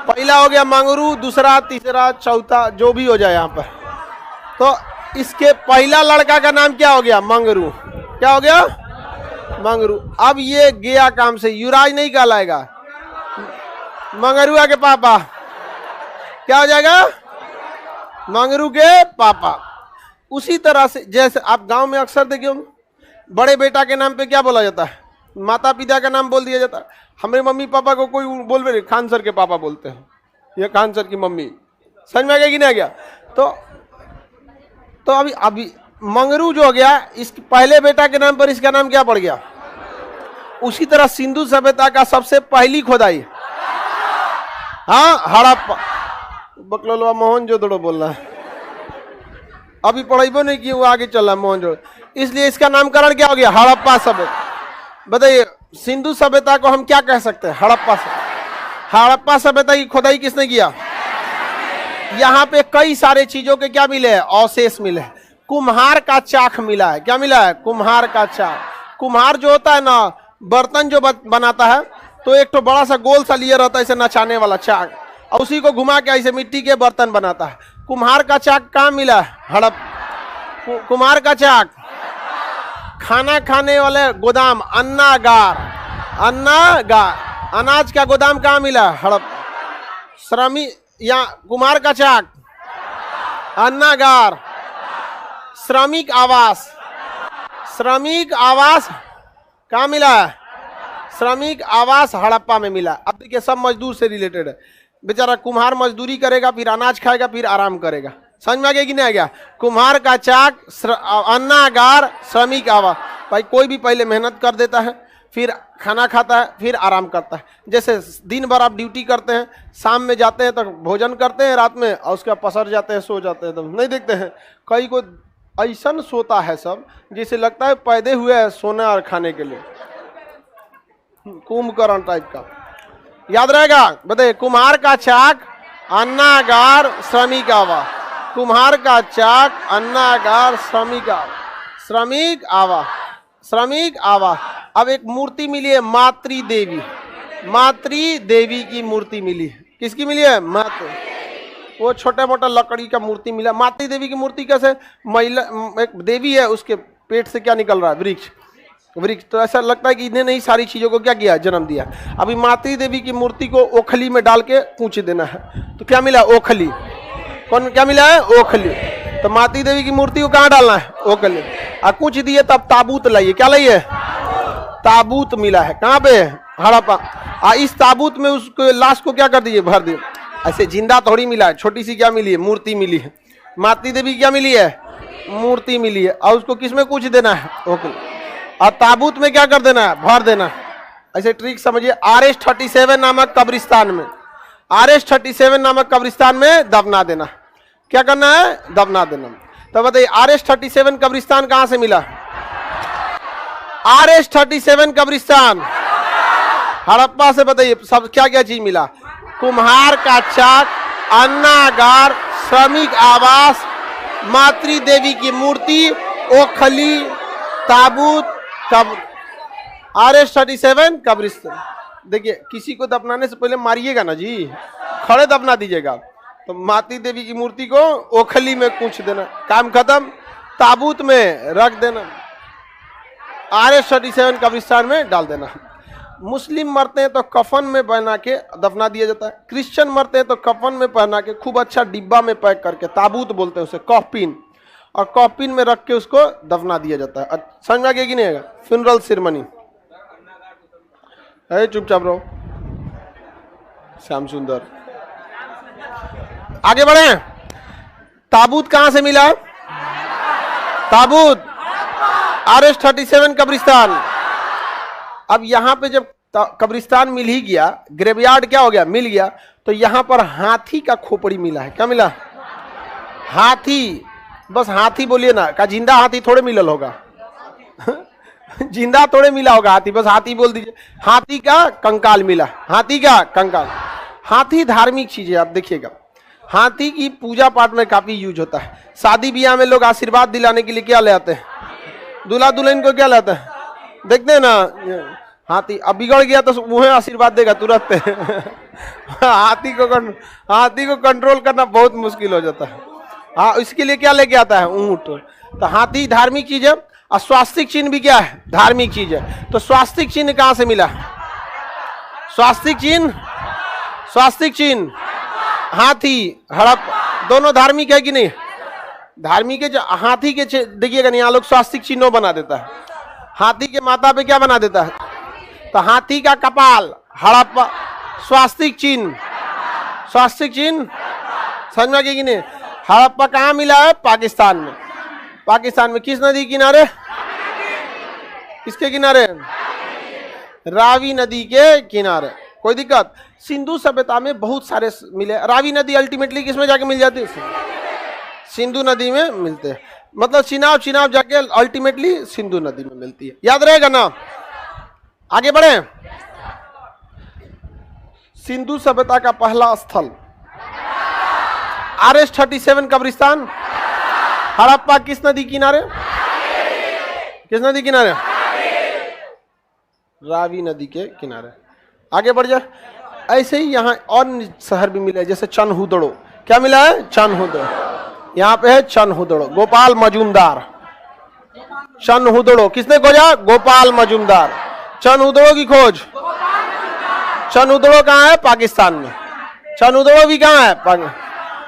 A: पहला हो गया मंगरू, दूसरा तीसरा चौथा जो भी हो जाए यहाँ पर। तो इसके पहला लड़का का नाम क्या हो गया, मंगरू। क्या हो गया, मंगरू। अब ये गया काम से, युवराज नहीं कहलाएगा, मंगरुआ के पापा क्या हो जाएगा, मंगरू के पापा। उसी तरह से जैसे आप गांव में अक्सर देखे होंगे, बड़े बेटा के नाम पे क्या बोला जाता है, माता पिता का नाम बोल दिया जाता है। हमारे मम्मी पापा को कोई बोल रहे, खान सर के पापा बोलते हैं, ये खान सर की मम्मी। समझ में आ गया कि नहीं आ गया। तो अभी मंगरू जो हो गया, इस पहले बेटा के नाम पर इसका नाम क्या पड़ गया। उसी तरह सिंधु सभ्यता का सबसे पहली खोदाई, हाँ, हड़प्पा। बकलोलवा मोहनजोदड़ो बोल रहा है, अभी पढ़ाई नहीं की, वो आगे चल रहा है मोहनजोदड़ो, इसलिए इसका नामकरण क्या हो गया, हड़प्पा सभ्यता। बताइए सिंधु सभ्यता को हम क्या कह सकते हैं, हड़प्पा सभ्यता। हड़प्पा सभ्यता की खोदाई किसने किया। यहाँ पे कई सारे चीजों के क्या मिले हैं, अवशेष मिले हैं। कुम्हार का चाक मिला है, क्या मिला है, कुम्हार का चाक। कुम्हार जो होता है ना, बर्तन जो बनाता है, तो एक तो बड़ा सा गोल सा लिया रहता है ऐसे नचाने वाला चाक, और उसी को घुमा के ऐसे मिट्टी के बर्तन बनाता है। कुम्हार का चाक कहाँ मिला है, हड़प। कुम्हार का चाक खाना खाने वाले गोदाम, अन्नागार, अन्नागार, अनाज का गोदाम कहाँ मिला, हड़प। श्रमिक या कुम्हार का चाक, अन्नागार, श्रमिक आवास, श्रमिक आवास कहाँ मिला है, श्रमिक आवास हड़प्पा में मिला। अब देखिए सब मजदूर से रिलेटेड है। बेचारा कुम्हार मजदूरी करेगा, फिर अनाज खाएगा, फिर आराम करेगा। समझ में आ गया कि नहीं आ गया। कुम्हार का चाक, अन्नागार, श्रमिक आवास। भाई कोई भी पहले मेहनत कर देता है, फिर खाना खाता है, फिर आराम करता है। जैसे दिन भर आप ड्यूटी करते हैं, शाम में जाते हैं तो भोजन करते हैं रात में, और उसके बाद पसर जाते हैं, सो जाते हैं। तो नहीं देखते हैं कई को ऐसा सोता है सब, जिसे लगता है पैदे हुए है सोने और खाने के लिए, कुंभकर्ण टाइप का। याद रहेगा, बताइए कुम्हार का चाक, अन्नागार, श्रमिक आवास। कुम्हार का चाक, अन्नागार, श्रमिक आवास, श्रमिक आवास, श्रमिक आवास। अब एक मूर्ति मिली है, मातृ देवी, मातृ देवी की मूर्ति मिली है। किसकी मिली है, मातृ। वो छोटा मोटा लकड़ी का मूर्ति मिला। मातृ देवी की मूर्ति कैसे, महिला एक देवी है, उसके पेट से क्या निकल रहा है, वृक्ष, वृक्ष। तो ऐसा लगता है कि इन्हें नहीं सारी चीजों को क्या किया, जन्म दिया। अभी मातृ देवी की मूर्ति को ओखली में डाल के पूछ देना है, तो क्या मिला, ओखली। कौन क्या मिला है, ओखली। तो मातृ देवी की मूर्ति को कहाँ डालना है, ओखली। और कुछ दिए तब ताबूत लाइए, क्या लाइए, ताबूत मिला है। कहाँ पे, हड़प्पा। इस ताबूत में उसको लाश को क्या कर दिए, भर दिए। ऐसे जिंदा थोड़ी मिला है, छोटी सी क्या मिली है, मूर्ति मिली है। मातृ देवी क्या मिली है, मूर्ति मिली है। और उसको किसमें कुछ देना है, ओखली। और ताबूत में क्या कर देना है, भर देना है। ऐसे ट्रिक समझिए। RH-37 नामक कब्रिस्तान में, RH-37 नामक कब्रिस्तान में दफना देना। क्या करना है, दफना देना। तो बताइए RH-37 कब्रिस्तान कहां से मिला, RH-37 कब्रिस्तान हड़प्पा से। बताइए सब क्या क्या चीज मिला, कुम्हार का चाक, अन्नागार, श्रमिक आवास, मातृ देवी की मूर्ति, ओखली, ताबूत, RH-37 कब्रिस्तान। देखिए किसी को दफनाने से पहले मारिएगा ना जी, खड़े दफना दीजिएगा। तो मातृ देवी की मूर्ति को ओखली में कुछ देना, काम खत्म। ताबूत में रख देना, RH-37 कब्रिस्तान में डाल देना। मुस्लिम मरते हैं तो कफन में बना के दफना दिया जाता है। क्रिश्चियन मरते हैं तो कफन में पहना के खूब अच्छा डिब्बा में पैक करके, ताबूत बोलते हैं उसे, कॉफिन, और कॉफिन में रख के उसको दफना दिया जाता है। समझ में आ गया कि नहीं आएगा, फ्यूनरल सेरेमनी है। चुपचाप रहो, श्याम सुंदर। आगे बढ़े। ताबूत कहां से मिला, ताबूत RH-37 कब्रिस्तान। अब यहां पे जब कब्रिस्तान मिल ही गया, ग्रेवयार्ड क्या हो गया, मिल गया, तो यहां पर हाथी का खोपड़ी मिला है। क्या मिला, हाथी। बस हाथी बोलिए ना, का जिंदा हाथी थोड़े मिलल होगा जिंदा थोड़े मिला होगा हाथी, बस हाथी बोल दीजिए। हाथी का कंकाल मिला, हाथी का कंकाल। हाथी धार्मिक चीज है, आप देखिएगा। हाथी की पूजा पाठ में काफी यूज होता है। शादी ब्याह में लोग आशीर्वाद दिलाने के लिए क्या ले आते हैं, दूल्हा दुल्हन को क्या लाते हैं, देखते हैं ना हाथी। अब बिगड़ गया तो मुँह आशीर्वाद देगा तुरंत हाथी को कंट्रोल करना बहुत मुश्किल हो जाता है। हाँ, इसके लिए क्या लेके आता है, ऊंट। तो हाथी धार्मिक चीज है। और स्वास्तिक चिन्ह भी क्या है, धार्मिक चीज है। तो स्वास्तिक चिन्ह कहां से मिला, स्वास्तिक चिन्ह, स्वास्तिक चिन्ह हाथी, हड़प्पा, दोनों धार्मिक है कि नहीं, धार्मिक है। हाथी के देखिएगा नहीं, यहाँ लोग स्वास्तिक चिन्ह बना देता है। हाथी के माथा पे क्या बना देता है, तो हाथी का कपाल, हड़प्पा, स्वास्तिक चिन्ह, स्वास्तिक चिन्ह। समझ में आ गया कि नहीं। हड़प्पा कहाँ मिला है, पाकिस्तान में। पाकिस्तान में किस नदी किनारे? किसके किनारे? रावी नदी के किनारे। कोई दिक्कत? सिंधु सभ्यता में बहुत सारे मिले। रावी नदी अल्टीमेटली किसमें जाके मिल जाती है? सिंधु नदी में मिलते हैं। मतलब चिनाब जाके अल्टीमेटली सिंधु नदी में मिलती है। याद रहेगा ना? आगे बढ़े। सिंधु सभ्यता का पहला स्थल RS-37 कब्रिस्तान। हड़प्पा किस नदी किनारे? किस नदी किनारे? रावी नदी के किनारे। आगे बढ़ जाए। ऐसे ही यहाँ और शहर भी मिले, जैसे चनहुदड़ो। क्या मिला है? चनहुदड़ो। यहाँ पे है चनहुदड़ो, गोपाल मजूमदार। चनहुदड़ो किसने खोजा? गोपाल मजूमदार। चनहुदड़ो की खोज। चनहुदड़ो कहाँ है? पाकिस्तान में। चनहुदड़ो भी कहाँ है?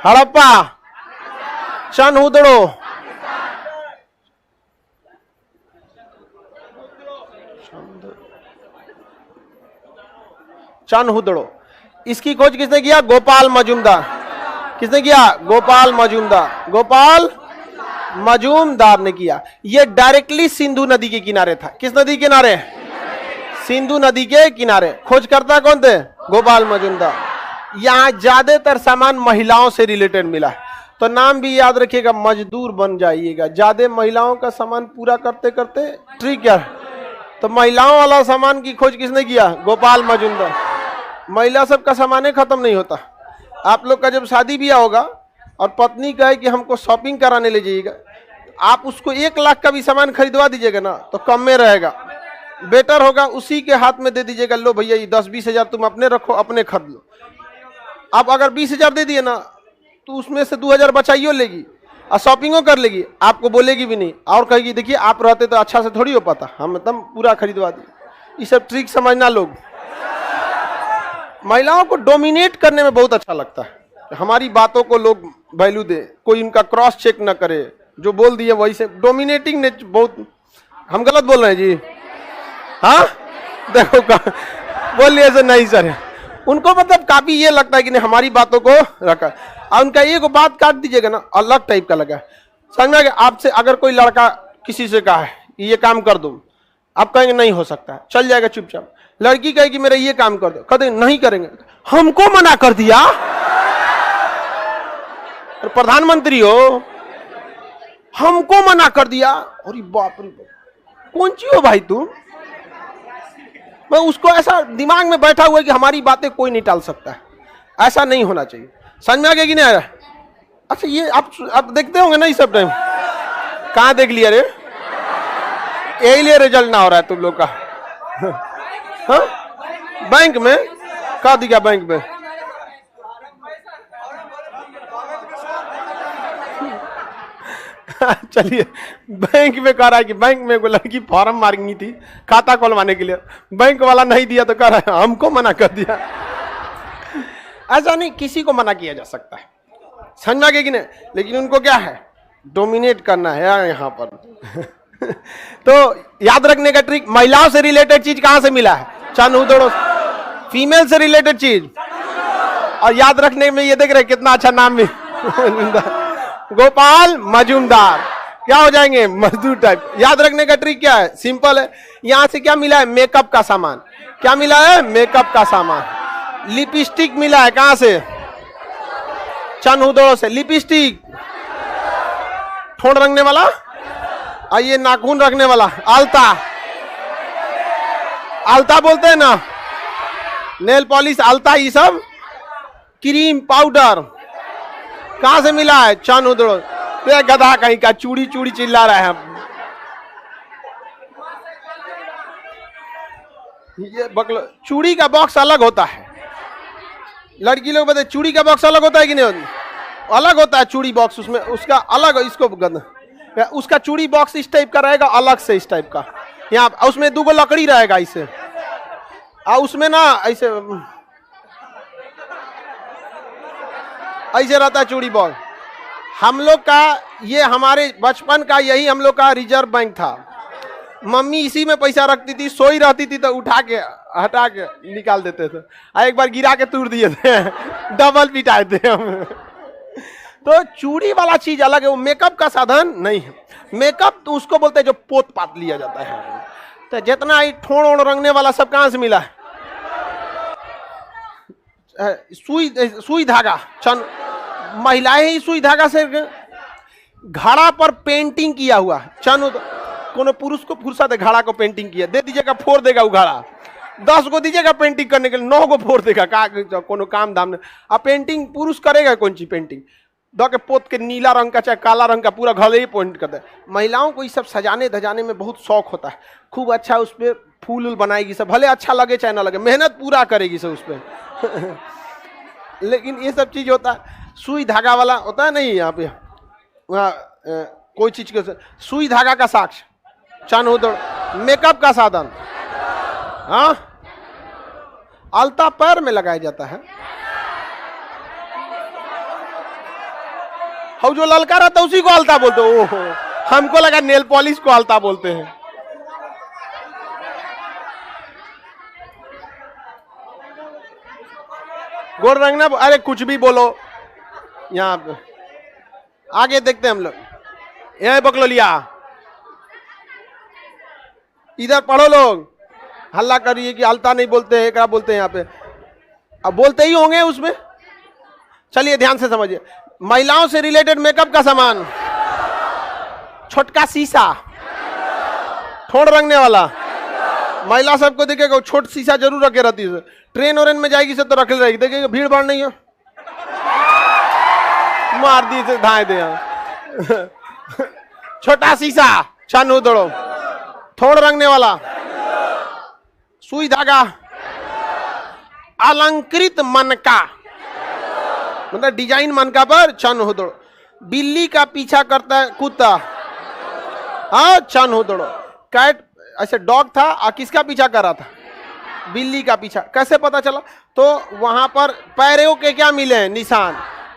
A: हड़प्पा, चनहुदड़ो। चनहुदड़ो, इसकी खोज किसने किया? गोपाल मजूमदार। किसने किया? गोपाल मजूमदार। गोपाल मजूमदार ने किया। ये डायरेक्टली सिंधु नदी के किनारे था। किस नदी के किनारे? सिंधु नदी के किनारे। खोज करता कौन थे? गोपाल मजूमदार। यहाँ ज्यादातर सामान महिलाओं से रिलेटेड मिला है, तो नाम भी याद रखिएगा, मजदूर बन जाइएगा। ज्यादा महिलाओं का सामान पूरा करते करते ठीक है, तो महिलाओं वाला सामान की खोज किसने किया? गोपाल मजूमदार। महिला सब का सामान खत्म नहीं होता। आप लोग का जब शादी ब्याह होगा और पत्नी कहे कि हमको शॉपिंग कराने ले जाइएगा, आप उसको 1 लाख का भी सामान खरीदवा दीजिएगा ना, तो कम में रहेगा। बेटर होगा उसी के हाथ में दे दीजिएगा, लो भैया ये 10-20 हजार तुम अपने रखो, अपने खरीद लो। आप अगर 20 हजार दे दिए ना, तो उसमें से 2 हजार बचाइयो लेगी और शॉपिंगों कर लेगी, आपको बोलेगी भी नहीं, और कहेगी देखिए आप रहते तो अच्छा से थोड़ी हो पाता, हम एकदम पूरा खरीदवा दिए। ये सब ट्रिक समझना लोग। महिलाओं को डोमिनेट करने में बहुत अच्छा लगता है, हमारी बातों को लोग वैल्यू दे, कोई उनका क्रॉस चेक ना करे, जो बोल दिए वही से। डोमिनेटिंग ने बहुत, हम गलत बोल रहे हैं जी? हाँ देखो बोलिए ऐसे नहीं सर, उनको मतलब काफी ये लगता है कि नहीं हमारी बातों को रखा, और उनका एक बात काट दीजिएगा ना अलग टाइप का लगा। समझ में आ गया? आपसे अगर कोई लड़का किसी से कहा है ये काम कर दो, आप कहेंगे नहीं हो सकता है, चल जाएगा चुपचाप। लड़की कहेगी मेरा ये काम कर दो, कहते नहीं करेंगे, हमको मना कर दिया। प्रधानमंत्री हो, हमको मना कर दिया, अरे बाप रे बाप, कौन सी हो भाई तू? मैं उसको ऐसा दिमाग में बैठा हुआ है कि हमारी बातें कोई नहीं टाल सकता है, ऐसा नहीं होना चाहिए। समझ में आ गया कि नहीं आ रहा? अच्छा ये आप देखते होंगे ना, इस सब टाइम कहाँ देख लिया रे? यही लिए रिजल्ट ना हो रहा है तुम लोग का। हाँ बैंक में कहा दिया? बैंक में चलिए, बैंक में कह रहा है कि बैंक में कोई लड़की फॉर्म मांगी थी खाता खुलवाने के लिए, बैंक वाला नहीं दिया तो कह रहा है हमको मना कर दिया। ऐसा नहीं, किसी को मना किया जा सकता है, समझ में आ गया कि नहीं? लेकिन उनको क्या है? डोमिनेट करना है यहाँ पर। तो याद रखने का ट्रिक, महिलाओं से रिलेटेड चीज कहां से मिला है? चनहुदड़ो। फीमेल से रिलेटेड चीज, और याद रखने में ये देख रहे कितना अच्छा नाम भी गोपाल मजूमदार। क्या हो जाएंगे? मजदूर टाइप। याद रखने का ट्रिक क्या है? सिंपल है। यहां से क्या मिला है? मेकअप का सामान। क्या मिला है? मेकअप का सामान। लिपस्टिक मिला है, कहां से? चनहुदड़ो से। लिपस्टिक, ठोड़ रंगने वाला, आइए नाखून रखने वाला, आलता, आलता बोलते हैं ना, नेल पॉलिश, आलता, ये सब क्रीम पाउडर कहां से मिला है? चनहुदड़ो। तो गधा कहीं का, चूड़ी चूड़ी चिल्ला रहा है। ये बकलो, चूड़ी का बॉक्स अलग होता है। लड़की लोग बताए चूड़ी का बॉक्स अलग होता है कि नहीं? अलग होता है चूड़ी बॉक्स, उसमें उसका अलग, इसको उसका चूड़ी बॉक्स इस टाइप का रहेगा, अलग से इस टाइप का, यहाँ उसमें 2 लकड़ी रहेगा इसे, और उसमें ना ऐसे ऐसे रहता है चूड़ी बॉक्स। हम लोग का ये, हमारे बचपन का यही हम लोग का रिजर्व बैंक था। मम्मी इसी में पैसा रखती थी, सोई रहती थी तो उठा के हटा के निकाल देते थे, एक बार गिरा के तोड़ दिए थे, डबल पिटाए थे हम। तो चूड़ी वाला चीज अलग है, वो मेकअप का साधन नहीं है। मेकअप तो उसको बोलते हैं जो पोत पात लिया जाता है। तो जितना ही ठोड़ ओड़ रंगने वाला सब कहां से मिला है? सुई धागा, महिलाएं ही सुई धागा से घड़ा पर पेंटिंग किया हुआ चन। कोनो पुरुष को फुर्सत है घड़ा को पेंटिंग किया, दे दीजिएगा फोड़ देगा वो घड़ा। 10 को दीजिएगा पेंटिंग करने के लिए, 9 को फोड़ देगा। कोनो काम धाम नहीं। अब पेंटिंग पुरुष करेगा कौन सी पेंटिंग? दो के पोत के नीला रंग का चाहे काला रंग का पूरा घर ही पेंट कर दे। महिलाओं को ये सब सजाने धजाने में बहुत शौक होता है, खूब अच्छा उस पर फूल उल बनाएगी सब, भले अच्छा लगे चाहे ना लगे, मेहनत पूरा करेगी सब उस पर। लेकिन ये सब चीज होता है, सुई धागा वाला होता है नहीं यहाँ पे, वहाँ कोई चीज के सुई धागा का साक्ष्य, चन उदड़, मेकअप का साधन, हाँ, अलता पैर में लगाया जाता है। हम जो ललका रहता है उसी को अलता बोलते हैं। ओहो, हमको लगा नेल पॉलिश को अलता बोलते हैं। गोड़ रंगना, अरे कुछ भी बोलो। यहाँ पे आगे देखते हैं हम लोग, ये बकलोलिया, इधर पढ़ो लोग, हल्ला करिए कि अलता नहीं बोलते हैं, क्या बोलते हैं यहाँ पे? अब बोलते ही होंगे उसमें। चलिए ध्यान से समझिए, महिलाओं से रिलेटेड मेकअप का सामान, छोटका शीशा, ठोड़ रंगने वाला, महिला सबको देखेगा छोट शीशा जरूर रखे रहती है। ट्रेन और में जाएगी से तो रखे रहेगी, देखेगा भीड़ भाड़ नहीं है, मार दी से धाए दे। छोटा शीशा, छन उधड़ो, ठोड़ रंगने वाला, सुई धागा, अलंकृत मनका, मतलब डिजाइन मनका पर छन उधड़ो, बिल्ली का पीछा करता है कुत्ता, हाँ छन उधड़ो, कैट ऐसे डॉग था, किसका पीछा कर रहा था? बिल्ली का पीछा। कैसे पता चला? तो वहां पर पैरों के क्या मिले हैं? निशान।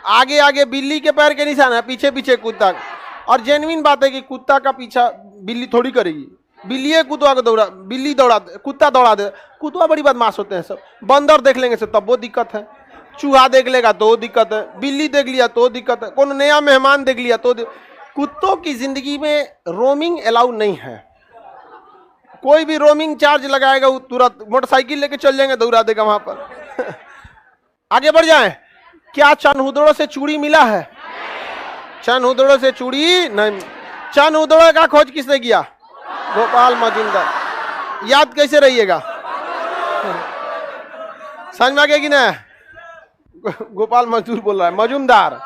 A: आगे आगे बिल्ली के पैर के निशान है, पीछे पीछे कुत्ता। और जेन्युइन बात है कि कुत्ता का पीछा बिल्ली थोड़ी करेगी, बिल्ली कुत्ता को दौड़ा, बिल्ली दौड़ा दे, कुत्ता दौड़ा दे। कुत्ता बड़ी बदमाश होते हैं सब। बंदर देख लेंगे सब तब वो दिक्कत है, चूहा देख लेगा तो दिक्कत है, बिल्ली देख लिया तो दिक्कत है, कौन नया मेहमान देख लिया तो कुत्तों की जिंदगी में रोमिंग अलाउ नहीं है। कोई भी रोमिंग चार्ज लगाएगा वो तुरंत मोटरसाइकिल लेके चल जाएंगे, दौड़ा देगा वहां पर। आगे बढ़ जाए। क्या चनहुदड़ों से चूड़ी मिला है? चनहुदड़ों से चूड़ी नहीं। चनहुदड़ों का खोज किसने किया? गोपाल मजूमदार। याद कैसे रहिएगा? समझ में आ गया कि ना? गोपाल मजदूर बोल रहा है, मजूमदार।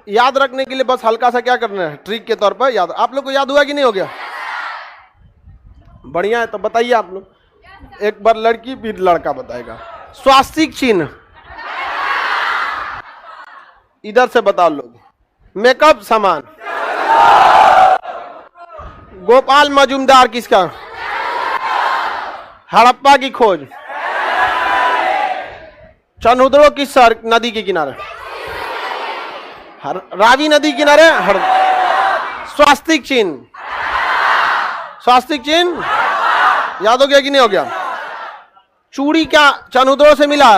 A: याद रखने के लिए बस हल्का सा क्या करना है, ट्रिक के तौर पर याद। आप लोग को याद हुआ कि नहीं हो गया? बढ़िया है, तो बताइए आप लोग। एक बार लड़की फिर लड़का बताएगा। स्वास्तिक चिन्ह इधर से बताओ लोग। मेकअप सामान गोपाल मजूमदार किसका? हड़प्पा की खोज। चनहुदड़ो किस शहर नदी के किनारे? रावी नदी किनारे। स्वास्तिक चिन्ह, स्वास्तिक चिन्ह याद हो गया कि नहीं हो गया? चूड़ी क्या चनहुदड़ो से मिला?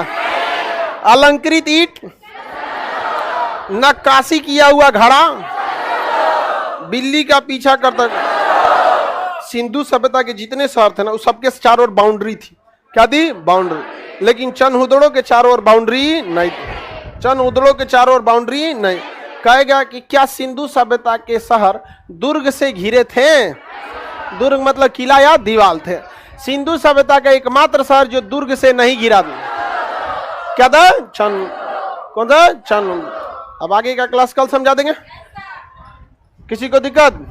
A: अलंकृत ईंट, नक्काशी किया हुआ घड़ा, बिल्ली का पीछा करता। सिंधु सभ्यता के जितने शहर थे ना, उस सबके चारों ओर बाउंड्री थी। क्या थी? बाउंड्री। लेकिन चनहुदड़ो के चारों ओर बाउंड्री नहीं थी। चनहुदड़ो के चारों ओर बाउंड्री नहीं। कहेगा कि क्या सिंधु सभ्यता के शहर दुर्ग से घिरे थे? दुर्ग मतलब किला या दीवार थे। सिंधु सभ्यता का एकमात्र शहर जो दुर्ग से नहीं घिरा था क्या था? चन। कौन सा? चन। अब आगे का क्लास कल समझा देंगे। किसी को दिक्कत?